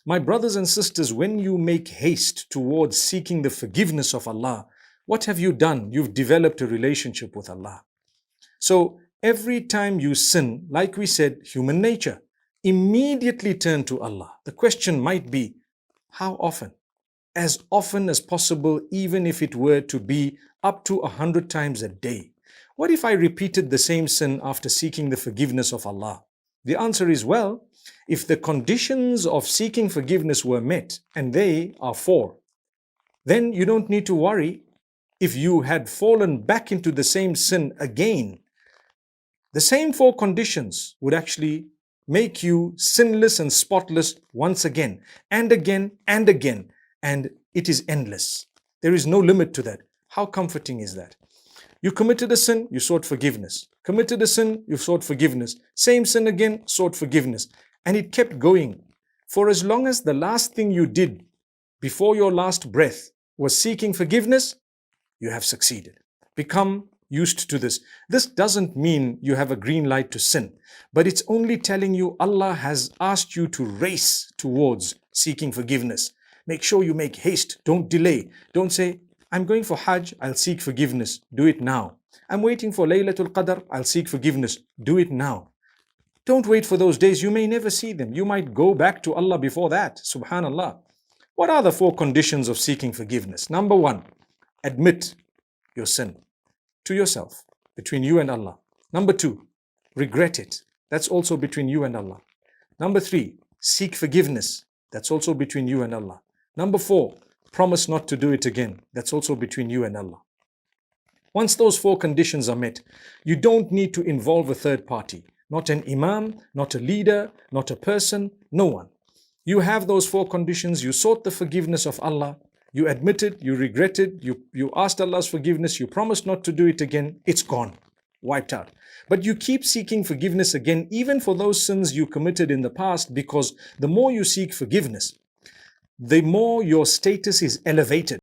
My brothers and sisters, when you make haste towards seeking the forgiveness of Allah, what have you done? You've developed a relationship with Allah. So every time you sin, like we said, human nature, immediately turn to Allah. The question might be, how often? As often as possible, even if it were to be up to 100 times a day. What if I repeated the same sin after seeking the forgiveness of Allah? The answer is, well, if the conditions of seeking forgiveness were met, and they are 4, then you don't need to worry if you had fallen back into the same sin again. The same 4 conditions would actually make you sinless and spotless once again, and again, and again. And it is endless. There is no limit to that. How comforting is that? You committed a sin, you sought forgiveness. Committed a sin, you sought forgiveness. Same sin again, sought forgiveness. And it kept going. For as long as the last thing you did before your last breath was seeking forgiveness, you have succeeded. Become used to this. This doesn't mean you have a green light to sin, but it's only telling you Allah has asked you to race towards seeking forgiveness. Make sure you make haste. Don't delay. Don't say, I'm going for Hajj, I'll seek forgiveness. Do it now. I'm waiting for Laylatul Qadr, I'll seek forgiveness. Do it now. Don't wait for those days. You may never see them. You might go back to Allah before that. Subhanallah. What are the 4 conditions of seeking forgiveness? Number 1, admit your sin to yourself, between you and Allah. Number 2, regret it. That's also between you and Allah. Number 3, seek forgiveness. That's also between you and Allah. Number 4, promise not to do it again. That's also between you and Allah. Once those 4 conditions are met, you don't need to involve a third party. Not an imam, not a leader, not a person, no one. You have those 4 conditions. You sought the forgiveness of Allah. You admitted, you regretted, you asked Allah's forgiveness, you promised not to do it again. It's gone, wiped out. But you keep seeking forgiveness again, even for those sins you committed in the past, because the more you seek forgiveness, the more your status is elevated.